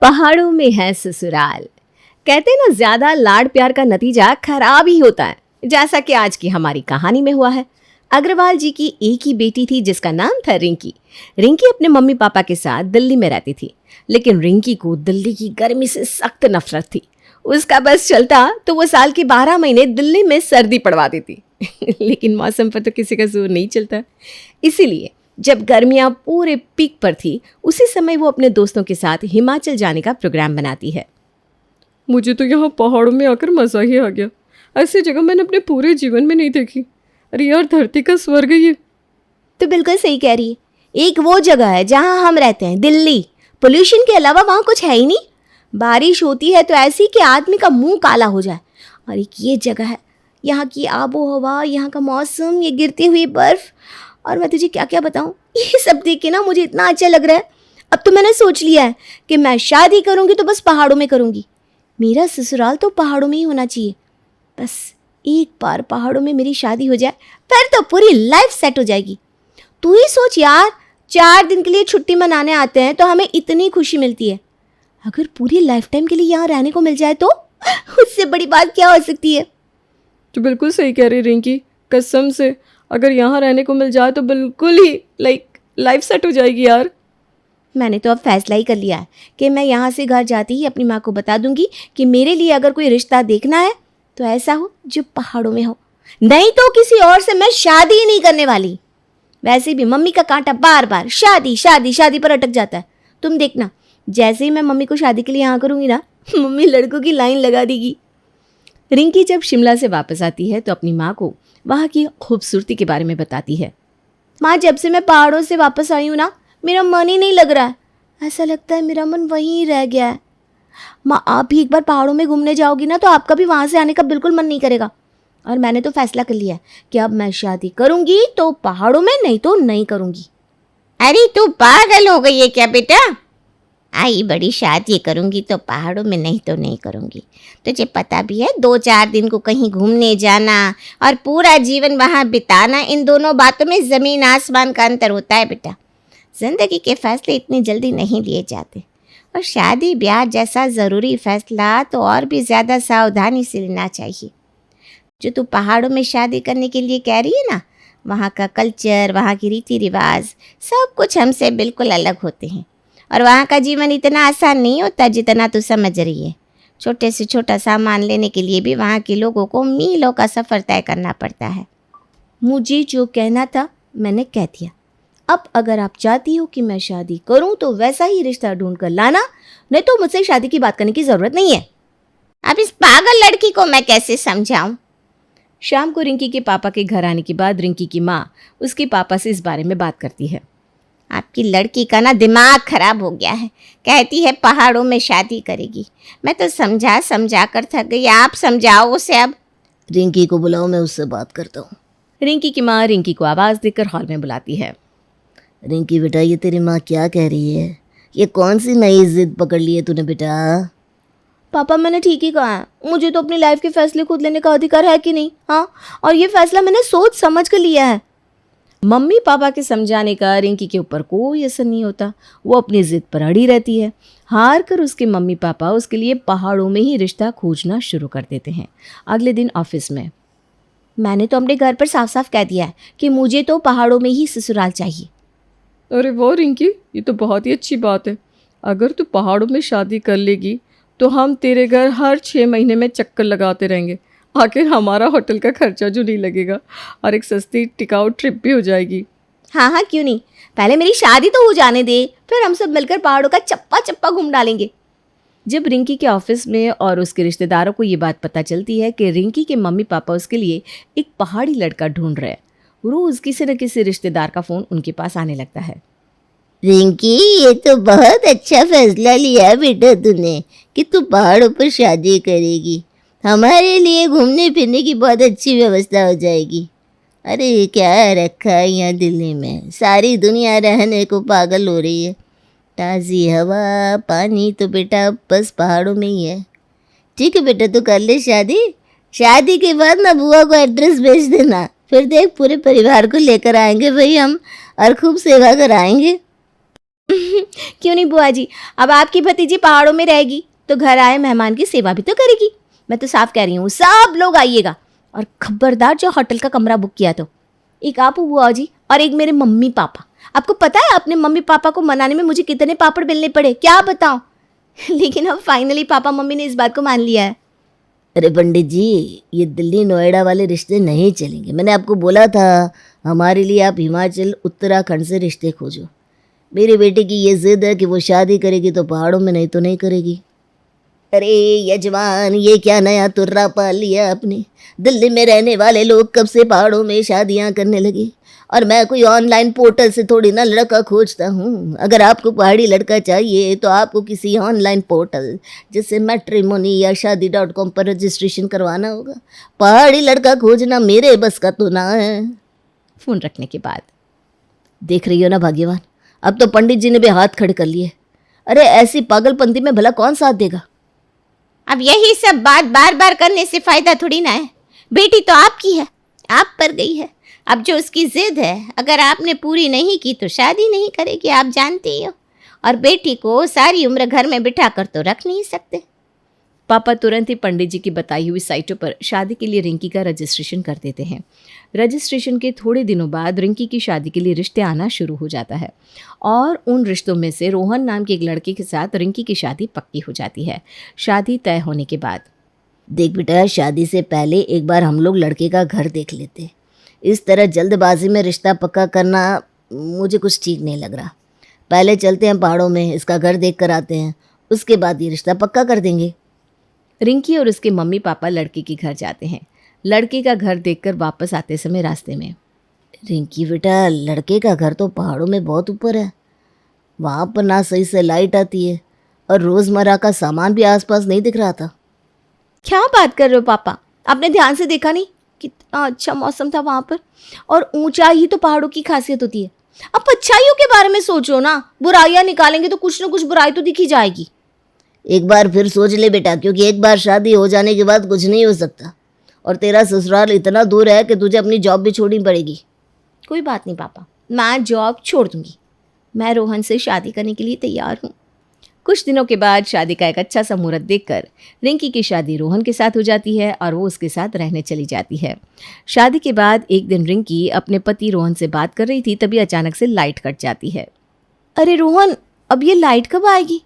पहाड़ों में है ससुराल। कहते हैं ना, ज्यादा लाड प्यार का नतीजा खराब ही होता है, जैसा कि आज की हमारी कहानी में हुआ है। अग्रवाल जी की एक ही बेटी थी जिसका नाम था रिंकी। रिंकी अपने मम्मी पापा के साथ दिल्ली में रहती थी, लेकिन रिंकी को दिल्ली की गर्मी से सख्त नफरत थी। उसका बस चलता तो वो साल के 12 महीने दिल्ली में सर्दी पड़वा देती लेकिन मौसम पर तो किसी का जोर नहीं चलता। इसीलिए जब गर्मियां पूरे पीक पर थी, उसी समय वो अपने दोस्तों के साथ हिमाचल जाने का प्रोग्राम बनाती है। मुझे तो यहाँ पहाड़ों में आकर मज़ा ही आ गया। ऐसी जगह मैंने अपने पूरे जीवन में नहीं देखी। अरे यार, धरती का स्वर्ग है ये। तो बिल्कुल सही कह रही है। एक वो जगह है जहां हम रहते हैं, दिल्ली। पोल्यूशन के अलावा वहां कुछ है ही नहीं। बारिश होती है तो ऐसी कि आदमी का मुंह काला हो जाए। और एक ये जगह है, यहाँ की आबो हवा, यहाँ का मौसम, ये गिरती हुई बर्फ, और मैं तुझे क्या क्या बताऊं। ये सब देख के ना मुझे इतना अच्छा लग रहा है। अब तो मैंने सोच लिया है कि मैं शादी करूंगी तो बस पहाड़ों में करूंगी। मेरा ससुराल तो पहाड़ों में ही होना चाहिए। बस एक बार पहाड़ों में मेरी शादी हो जाए, फिर तो पूरी लाइफ सेट हो जाएगी। तू ही सोच यार, 4 दिन के लिए छुट्टी मनाने आते हैं तो हमें इतनी खुशी मिलती है। अगर पूरी लाइफ टाइम के लिए यहाँ रहने को मिल जाए तो उससे बड़ी बात क्या हो सकती है। तो बिल्कुल सही कह रही रिंकी, कसम से अगर यहाँ रहने को मिल जाए तो बिल्कुल ही लाइफ सेट हो जाएगी यार। मैंने तो अब फैसला ही कर लिया है कि मैं यहाँ से घर जाती ही अपनी माँ को बता दूंगी कि मेरे लिए अगर कोई रिश्ता देखना है तो ऐसा हो जो पहाड़ों में हो, नहीं तो किसी और से मैं शादी ही नहीं करने वाली। वैसे भी मम्मी का कांटा बार बार शादी शादी शादी पर अटक जाता है। तुम देखना, जैसे ही मैं मम्मी को शादी के लिए यहाँ करूँगी ना, मम्मी लड़कों की लाइन लगा देगी। रिंकी जब शिमला से वापस आती है तो अपनी माँ को वहाँ की खूबसूरती के बारे में बताती है। माँ, जब से मैं पहाड़ों से वापस आई हूँ ना, मेरा मन ही नहीं लग रहा है। ऐसा लगता है मेरा मन वहीं रह गया है। माँ, आप भी एक बार पहाड़ों में घूमने जाओगी ना तो आपका भी वहाँ से आने का बिल्कुल मन नहीं करेगा। और मैंने तो फैसला कर लिया है कि अब मैं शादी करूँगी तो पहाड़ों में, नहीं तो नहीं करूँगी। अरे तू पागल हो गई है क्या बेटा? आई बड़ी शादी करूंगी तो पहाड़ों में, नहीं तो नहीं करूंगी। तुझे पता भी है 2-4 दिन को कहीं घूमने जाना और पूरा जीवन वहाँ बिताना, इन दोनों बातों में ज़मीन आसमान का अंतर होता है बेटा। ज़िंदगी के फैसले इतनी जल्दी नहीं लिए जाते, और शादी ब्याह जैसा ज़रूरी फैसला तो और भी ज़्यादा सावधानी से लेना चाहिए। जो तू पहाड़ों में शादी करने के लिए कह रही है ना, वहाँ का कल्चर, वहाँ की रीति रिवाज, सब कुछ हमसे बिल्कुल अलग होते हैं। और वहाँ का जीवन इतना आसान नहीं होता जितना तू समझ रही है। छोटे से छोटा सामान लेने के लिए भी वहाँ के लोगों को मीलों का सफ़र तय करना पड़ता है। मुझे जो कहना था मैंने कह दिया। अब अगर आप चाहती हो कि मैं शादी करूं तो वैसा ही रिश्ता ढूंढ कर लाना, नहीं तो मुझसे शादी की बात करने की ज़रूरत नहीं है। अब इस पागल लड़की को मैं कैसे समझाऊं? शाम को रिंकी के पापा के घर आने के बाद रिंकी की माँ उसके पापा से इस बारे में बात करती है। आपकी लड़की का ना दिमाग खराब हो गया है। कहती है पहाड़ों में शादी करेगी। मैं तो समझा समझा कर थक गई। आप समझाओ उसे। अब रिंकी को बुलाओ, मैं उससे बात करता हूँ। रिंकी की माँ रिंकी को आवाज़ देकर हॉल में बुलाती है। रिंकी बेटा, ये तेरी माँ क्या कह रही है? ये कौन सी नई जिद पकड़ ली है तूने बेटा? पापा, मैंने ठीक ही कहा है। मुझे तो अपनी लाइफ के फैसले खुद लेने का अधिकार है कि नहीं? हाँ, और ये फैसला मैंने सोच समझ कर लिया है। मम्मी पापा के समझाने का रिंकी के ऊपर कोई असर नहीं होता। वो अपनी जिद पर अड़ी रहती है। हार कर उसके मम्मी पापा उसके लिए पहाड़ों में ही रिश्ता खोजना शुरू कर देते हैं। अगले दिन ऑफिस में, मैंने तो अपने घर पर साफ साफ कह दिया है कि मुझे तो पहाड़ों में ही ससुराल चाहिए। अरे वाह रिंकी, ये तो बहुत ही अच्छी बात है। अगर तू पहाड़ों में शादी कर लेगी तो हम तेरे घर हर 6 महीने में चक्कर लगाते रहेंगे। आखिर हमारा होटल का खर्चा जो नहीं लगेगा, और एक सस्ती टिकाऊ ट्रिप भी हो जाएगी। हाँ हाँ, क्यों नहीं। पहले मेरी शादी तो हो जाने दे, फिर हम सब मिलकर पहाड़ों का चप्पा चप्पा घूम डालेंगे। जब रिंकी के ऑफिस में और उसके रिश्तेदारों को ये बात पता चलती है कि रिंकी के मम्मी पापा उसके लिए एक पहाड़ी लड़का ढूंढ रहे हैं, रोज़ किसी न किसी रिश्तेदार का फ़ोन उनके पास आने लगता है। रिंकी, ये तो बहुत अच्छा फैसला लिया बेटा तूने कि तू पहाड़ों पर शादी करेगी। हमारे लिए घूमने फिरने की बहुत अच्छी व्यवस्था हो जाएगी। अरे क्या रखा है यहाँ दिल्ली में, सारी दुनिया रहने को पागल हो रही है। ताज़ी हवा, पानी तो बेटा बस पहाड़ों में ही है। ठीक है बेटा, तू कर ले शादी। शादी के बाद ना बुआ को एड्रेस भेज देना, फिर देख पूरे परिवार को लेकर आएंगे भाई हम, और खूब सेवा कराएंगे। क्यों नहीं बुआ जी, अब आपकी भतीजी पहाड़ों में रहेगी तो घर आए मेहमान की सेवा भी तो करेगी। मैं तो साफ कह रही हूँ, सब लोग आइएगा, और खबरदार जो होटल का कमरा बुक किया तो एक आप बुआ जी और एक मेरे मम्मी पापा। आपको पता है अपने मम्मी पापा को मनाने में मुझे कितने पापड़ बेलने पड़े, क्या बताऊं। लेकिन अब फाइनली पापा मम्मी ने इस बात को मान लिया है। अरे पंडित जी, ये दिल्ली नोएडा वाले रिश्ते नहीं चलेंगे। मैंने आपको बोला था हमारे लिए आप हिमाचल उत्तराखंड से रिश्ते खोजो। मेरी बेटी की ये जिद है कि वो शादी करेगी तो पहाड़ों में, नहीं तो नहीं करेगी। अरे यजमान, ये क्या नया तुर्रा पाल लिया आपने? दिल्ली में रहने वाले लोग कब से पहाड़ों में शादियां करने लगे, और मैं कोई ऑनलाइन पोर्टल से थोड़ी ना लड़का खोजता हूँ। अगर आपको पहाड़ी लड़का चाहिए तो आपको किसी ऑनलाइन पोर्टल जैसे मैट्रिमोनी या शादी.com पर रजिस्ट्रेशन करवाना होगा। पहाड़ी लड़का खोजना मेरे बस का तो ना है। फोन रखने के बाद देख रही हो ना भाग्यवान, अब तो पंडित जी ने भी हाथ खड़े कर लिए। अरे ऐसी पागलपंती में भला कौन साथ देगा? अब यही सब बात बार बार करने से फायदा थोड़ी ना है। बेटी तो आपकी है, आप पर गई है। अब जो उसकी जिद है, अगर आपने पूरी नहीं की तो शादी नहीं करेगी, आप जानती ही हो। और बेटी को सारी उम्र घर में बिठा कर तो रख नहीं सकते। पापा तुरंत ही पंडित जी की बताई हुई साइटों पर शादी के लिए रिंकी का रजिस्ट्रेशन कर देते हैं। रजिस्ट्रेशन के थोड़े दिनों बाद रिंकी की शादी के लिए रिश्ते आना शुरू हो जाता है, और उन रिश्तों में से रोहन नाम के एक लड़के के साथ रिंकी की शादी पक्की हो जाती है। शादी तय होने के बाद, देख बेटा, शादी से पहले एक बार हम लोग लड़के का घर देख लेते। इस तरह जल्दबाजी में रिश्ता पक्का करना मुझे कुछ ठीक नहीं लग रहा। पहले चलते हैं पहाड़ों में, इसका घर देख कर आते हैं, उसके बाद ये रिश्ता पक्का कर देंगे। रिंकी और उसके मम्मी पापा लड़के के घर जाते हैं। लड़के का घर देखकर वापस आते समय रास्ते में, रिंकी बेटा, लड़के का घर तो पहाड़ों में बहुत ऊपर है। वहाँ पर ना सही से लाइट आती है, और रोज़मर्रा का सामान भी आसपास नहीं दिख रहा था। क्या बात कर रहे हो पापा? आपने ध्यान से देखा नहीं कितना अच्छा मौसम था वहाँ पर? और ऊंचाई ही तो पहाड़ों की खासियत होती है। अब अच्छाइयों के बारे में सोचो ना, बुराइयां निकालेंगे तो कुछ ना कुछ बुराई तो दिखी जाएगी। एक बार फिर सोच ले बेटा, क्योंकि एक बार शादी हो जाने के बाद कुछ नहीं हो सकता, और तेरा ससुराल इतना दूर है कि तुझे अपनी जॉब भी छोड़नी पड़ेगी। कोई बात नहीं पापा, मैं जॉब छोड़ दूंगी। मैं रोहन से शादी करने के लिए तैयार हूँ। कुछ दिनों के बाद शादी का एक अच्छा सा मुहूर्त देखकर रिंकी की शादी रोहन के साथ हो जाती है, और वो उसके साथ रहने चली जाती है। शादी के बाद एक दिन रिंकी अपने पति रोहन से बात कर रही थी, तभी अचानक से लाइट कट जाती है। अरे रोहन, अब ये लाइट कब आएगी?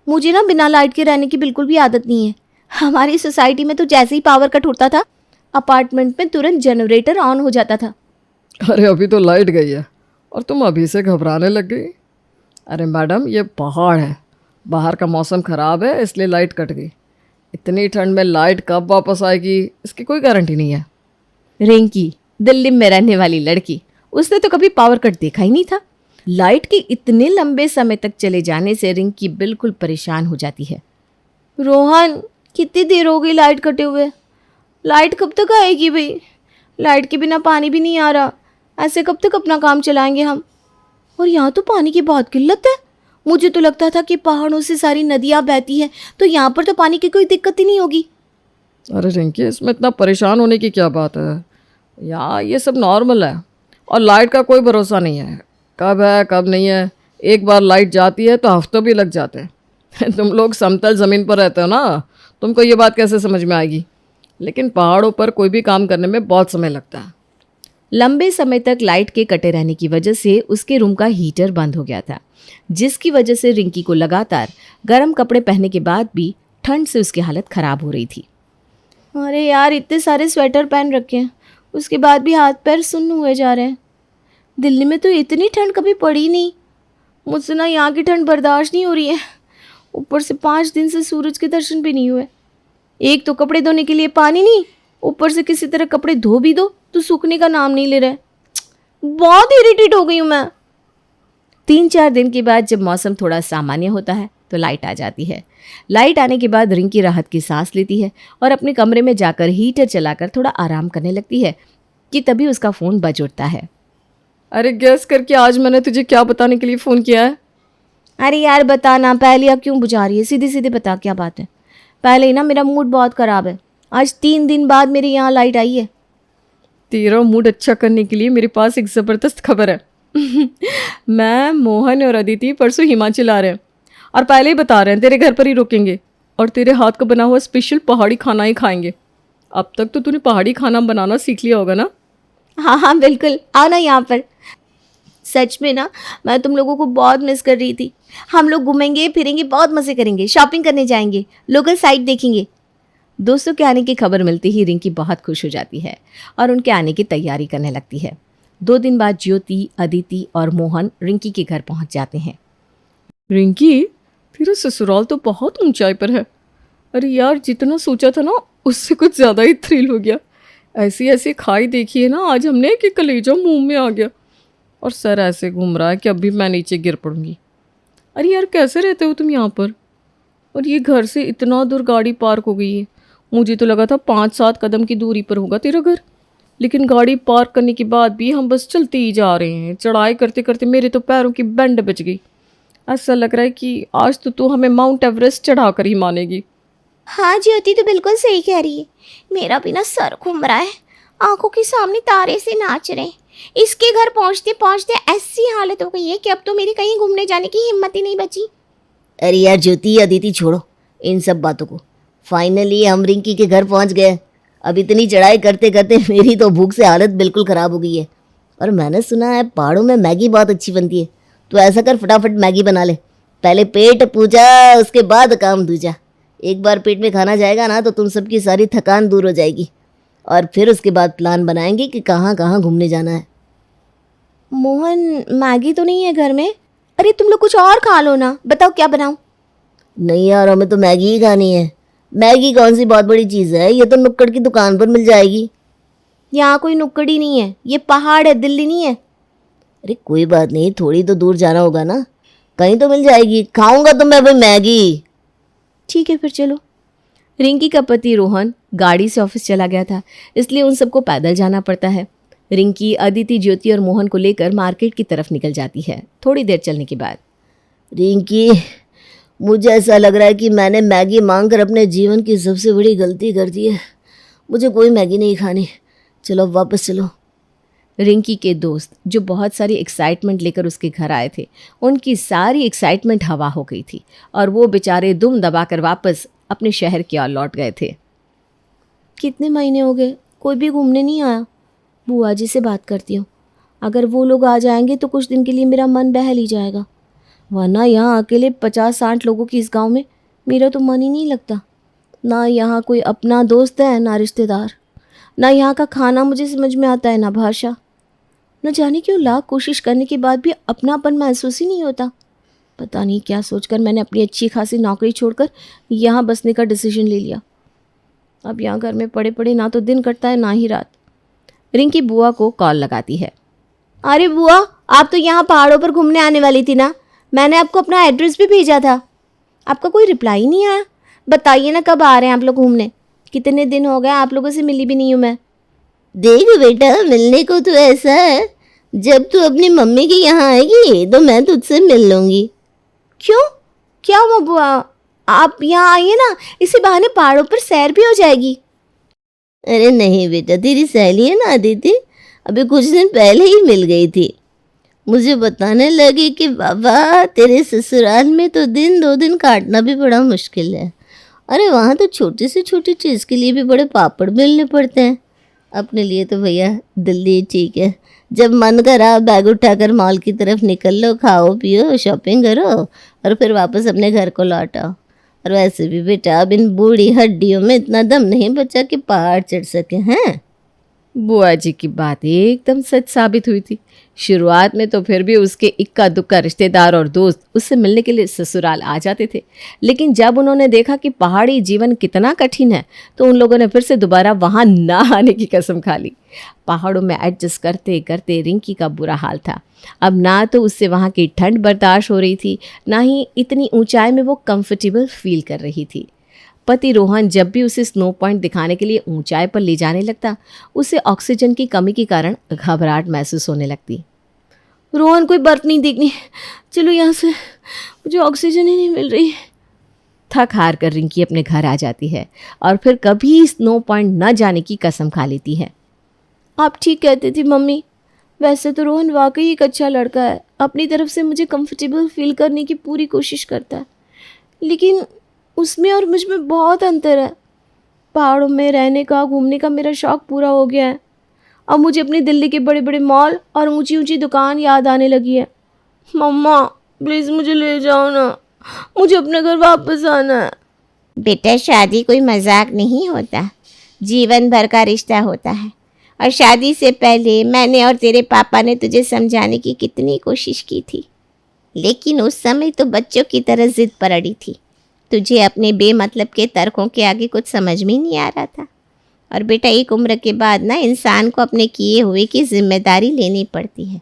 मुझे ना बिना लाइट के रहने की बिल्कुल भी आदत नहीं है। हमारी सोसाइटी में तो जैसे ही पावर कट होता था, अपार्टमेंट में तुरंत जनरेटर ऑन हो जाता था। अरे अभी तो लाइट गई है और तुम अभी से घबराने लग गई। अरे मैडम, ये पहाड़ है, बाहर का मौसम ख़राब है इसलिए लाइट कट गई। इतनी ठंड में लाइट कब वापस आएगी इसकी कोई गारंटी नहीं है। रिंकी दिल्ली में रहने वाली लड़की, उसने तो कभी पावर कट देखा ही नहीं था। लाइट के इतने लंबे समय तक चले जाने से रिंकी बिल्कुल परेशान हो जाती है। रोहन, कितनी देर हो गई लाइट कटे हुए? लाइट कब तक आएगी भाई? लाइट के बिना पानी भी नहीं आ रहा, ऐसे कब तक अपना काम चलाएंगे हम? और यहाँ तो पानी की बहुत किल्लत है। मुझे तो लगता था कि पहाड़ों से सारी नदियाँ बहती हैं, तो यहाँ पर तो पानी की कोई दिक्कत ही नहीं होगी। अरे रिंकी, इसमें इतना परेशान होने की क्या बात है? यहाँ ये सब नॉर्मल है, और लाइट का कोई भरोसा नहीं है, कब है कब नहीं है। एक बार लाइट जाती है तो हफ्तों भी लग जाते हैं। तुम लोग समतल ज़मीन पर रहते हो ना, तुमको ये बात कैसे समझ में आएगी, लेकिन पहाड़ों पर कोई भी काम करने में बहुत समय लगता है। लंबे समय तक लाइट के कटे रहने की वजह से उसके रूम का हीटर बंद हो गया था, जिसकी वजह से रिंकी को लगातार गर्म कपड़े पहनने के बाद भी ठंड से उसकी हालत ख़राब हो रही थी। अरे यार, इतने सारे स्वेटर पहन रखे हैं, उसके बाद भी हाथ पैर सुन्न हुए जा रहे हैं। दिल्ली में तो इतनी ठंड कभी पड़ी नहीं। मुझसे ना यहाँ की ठंड बर्दाश्त नहीं हो रही है। ऊपर से 5 दिन से सूरज के दर्शन भी नहीं हुए। एक तो कपड़े धोने के लिए पानी नहीं, ऊपर से किसी तरह कपड़े धो भी दो तो सूखने का नाम नहीं ले रहे। बहुत इरिटेट हो गई हूँ मैं। 3-4 दिन के बाद जब मौसम थोड़ा सामान्य होता है तो लाइट आ जाती है। लाइट आने के बाद रिंकी राहत की सांस लेती है और अपने कमरे में जाकर हीटर चलाकर थोड़ा आराम करने लगती है कि तभी उसका फ़ोन बज उठता है। अरे गैस करके आज मैंने तुझे क्या बताने के लिए फ़ोन किया है? अरे यार बताना, पहले अब क्यों बुझा रही है? सीधे सीधे बता क्या बात है। पहले ही ना मेरा मूड बहुत ख़राब है। आज 3 दिन बाद मेरे यहाँ लाइट आई है। तेरा मूड अच्छा करने के लिए मेरे पास एक ज़बरदस्त खबर है। मैं, मोहन और अदिति परसों हिमाचल आ रहे हैं और पहले ही बता रहे हैं तेरे घर पर ही रुकेंगे और तेरे हाथ का बना हुआ स्पेशल पहाड़ी खाना ही खाएंगे। अब तक तो तूने पहाड़ी खाना बनाना सीख लिया होगा ना? हाँ हाँ बिल्कुल, आओ ना यहाँ पर। सच में ना, मैं तुम लोगों को बहुत मिस कर रही थी। हम लोग घूमेंगे फिरेंगे, बहुत मज़े करेंगे, शॉपिंग करने जाएंगे, लोकल साइट देखेंगे। दोस्तों के आने की खबर मिलते ही रिंकी बहुत खुश हो जाती है और उनके आने की तैयारी करने लगती है। 2 दिन बाद ज्योति, अदिति और मोहन रिंकी के घर पहुंच जाते हैं। रिंकी, तेरा ससुराल तो बहुत ऊंचाई पर है। अरे यार, जितना सोचा था ना उससे कुछ ज़्यादा ही थ्रिल हो गया। ऐसी ऐसी खाई देखी है ना आज हमने कि कलेजा मुंह में आ गया और सर ऐसे घूम रहा है कि अभी मैं नीचे गिर पड़ूंगी। अरे यार, कैसे रहते हो तुम यहाँ पर? और ये घर से इतना दूर गाड़ी पार्क हो गई है। मुझे तो लगा था 5-7 कदम की दूरी पर होगा तेरा घर, लेकिन गाड़ी पार्क करने के बाद भी हम बस चलते ही जा रहे हैं। चढ़ाई करते करते मेरे तो पैरों की बैंड बच गई। ऐसा लग रहा है कि आज तो तू हमें माउंट एवरेस्ट चढ़ा कर ही मानेगी। हाँ ज्योति तो बिल्कुल सही कह रही है। मेरा भी ना सर घूम रहा है, आंखों के सामने तारे से नाच रहे हैं। इसके घर पहुंचते पहुंचते ऐसी हालत हो गई है कि अब तो मेरी कहीं घूमने जाने की हिम्मत ही नहीं बची। अरे यार ज्योति, अदिति, छोड़ो इन सब बातों को। फाइनली हम रिंकी के घर पहुंच गए। अब इतनी चढ़ाई करते करते मेरी तो भूख से हालत बिल्कुल ख़राब हो गई है। और मैंने सुना है पहाड़ों में मैगी बहुत अच्छी बनती है। तो ऐसा कर, फटाफट मैगी बना ले। पहले पेट पूजा, उसके बाद काम दूजा। एक बार पेट में खाना जाएगा ना तो तुम सबकी सारी थकान दूर हो जाएगी। और फिर उसके बाद प्लान बनाएंगे कि कहाँ कहाँ घूमने जाना है। मोहन, मैगी तो नहीं है घर में? अरे तुम लोग कुछ और खा लो ना, बताओ क्या बनाऊं? नहीं यार, हमें तो मैगी ही खानी है। मैगी कौन सी बहुत बड़ी चीज़ है, ये तो नुक्कड़ की दुकान पर मिल जाएगी। यहाँ कोई नुक्कड़ी नहीं है, ये पहाड़ है, दिल्ली नहीं है। अरे कोई बात नहीं, थोड़ी तो दूर जाना होगा ना, कहीं तो मिल जाएगी। खाऊंगा तो मैं भाई मैगी। ठीक है फिर चलो। रिंकी का पति रोहन गाड़ी से ऑफिस चला गया था, इसलिए उन सबको पैदल जाना पड़ता है। रिंकी, अदिति, ज्योति और मोहन को लेकर मार्केट की तरफ निकल जाती है। थोड़ी देर चलने के बाद, रिंकी, मुझे ऐसा लग रहा है कि मैंने मैगी मांगकर अपने जीवन की सबसे बड़ी गलती कर दी है। मुझे कोई मैगी नहीं खानी, चलो वापस चलो। रिंकी के दोस्त जो बहुत सारी एक्साइटमेंट लेकर उसके घर आए थे, उनकी सारी एक्साइटमेंट हवा हो गई थी और वो बेचारे दुम दबाकर वापस अपने शहर की ओर लौट गए थे। कितने महीने हो गए, कोई भी घूमने नहीं आया। बुआ जी से बात करती हूँ, अगर वो लोग आ जाएंगे तो कुछ दिन के लिए मेरा मन बहल ही जाएगा, वरना यहाँ अकेले 50-60 लोगों की इस गांव में मेरा तो मन ही नहीं लगता। ना यहाँ कोई अपना दोस्त है, ना रिश्तेदार, ना यहाँ का खाना मुझे समझ में आता है, ना भाषा। न जाने क्यों लाख कोशिश करने के बाद भी अपनापन महसूस ही नहीं होता। पता नहीं क्या सोचकर मैंने अपनी अच्छी खासी नौकरी छोड़कर यहाँ बसने का डिसीजन ले लिया। अब यहाँ घर में पड़े पड़े ना तो दिन कटता है ना ही रात। रिंकी बुआ को कॉल लगाती है। अरे बुआ, आप तो यहाँ पहाड़ों पर घूमने आने वाली थी ना, मैंने आपको अपना एड्रेस भी भेजा था, आपका कोई रिप्लाई नहीं आया। बताइए ना कब आ रहे हैं आप लोग घूमने? कितने दिन हो गए, आप लोगों से मिली भी नहीं हूँ मैं। देख बेटा, मिलने को तो ऐसा है, जब तू अपनी मम्मी के यहाँ आएगी तो मैं तुझसे मिल लूँगी। क्यों, क्या हुआ बुआ? आप यहाँ आइए ना, इसी बहाने पहाड़ों पर सैर भी हो जाएगी। अरे नहीं बेटा, तेरी सहेली है ना अदिति, अभी कुछ दिन पहले ही मिल गई थी। मुझे बताने लगी कि बाबा तेरे ससुराल में तो दिन 2 दिन काटना भी बड़ा मुश्किल है। अरे वहाँ तो छोटी से छोटी चीज़ के लिए भी बड़े पापड़ बेलने पड़ते हैं। अपने लिए तो भैया दिल्ली ठीक है, जब मन करा बैग उठाकर मॉल की तरफ निकल लो, खाओ पियो, शॉपिंग करो और फिर वापस अपने घर को लौट आओ। और वैसे भी बेटा, अब इन बूढ़ी हड्डियों में इतना दम नहीं बचा कि पहाड़ चढ़ सके हैं। बुआ जी की बात एकदम सच साबित हुई थी। शुरुआत में तो फिर भी उसके इक्का दुक्का रिश्तेदार और दोस्त उससे मिलने के लिए ससुराल आ जाते थे, लेकिन जब उन्होंने देखा कि पहाड़ी जीवन कितना कठिन है तो उन लोगों ने फिर से दोबारा वहाँ ना आने की कसम खा ली। पहाड़ों में एडजस्ट करते करते रिंकी का बुरा हाल था। अब ना तो उससे वहाँ की ठंड बर्दाश्त हो रही थी, ना ही इतनी ऊंचाई में वो कंफर्टेबल फील कर रही थी। पति रोहन जब भी उसे स्नो पॉइंट दिखाने के लिए ऊंचाई पर ले जाने लगता, उसे ऑक्सीजन की कमी के कारण घबराहट महसूस होने लगती। रोहन, कोई बर्फ नहीं दिखनी, चलो यहाँ से, मुझे ऑक्सीजन ही नहीं मिल रही। थक हार कर रिंकी अपने घर आ जाती है और फिर कभी स्नो पॉइंट न जाने की कसम खा लेती है। आप ठीक कहती थी मम्मी, वैसे तो रोहन वाकई एक अच्छा लड़का है, अपनी तरफ से मुझे कंफर्टेबल फील करने की पूरी कोशिश करता है, लेकिन उसमें और मुझ में बहुत अंतर है। पहाड़ों में रहने का, घूमने का मेरा शौक़ पूरा हो गया है। अब मुझे अपनी दिल्ली के बड़े बड़े मॉल और ऊंची ऊंची दुकान याद आने लगी है। मम्मा प्लीज़ मुझे ले जाओ ना, मुझे अपने घर वापस आना है। बेटा शादी कोई मजाक नहीं होता, जीवन भर का रिश्ता होता है। और शादी से पहले मैंने और तेरे पापा ने तुझे समझाने की कितनी कोशिश की थी, लेकिन उस समय तो बच्चों की तरह जिद पर अड़ी थी। तुझे अपने बेमतलब के तर्कों के आगे कुछ समझ में नहीं आ रहा था। और बेटा एक उम्र के बाद ना इंसान को अपने किए हुए की जिम्मेदारी लेनी पड़ती है।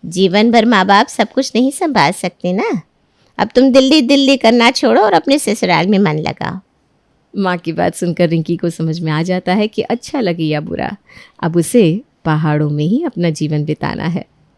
जीवन भर माँ बाप सब कुछ नहीं संभाल सकते ना। अब तुम दिल्ली दिल्ली करना छोड़ो और अपने ससुराल में मन लगाओ। माँ की बात सुनकर रिंकी को समझ में आ जाता है कि अच्छा लगे या बुरा, अब उसे पहाड़ों में ही अपना जीवन बिताना है।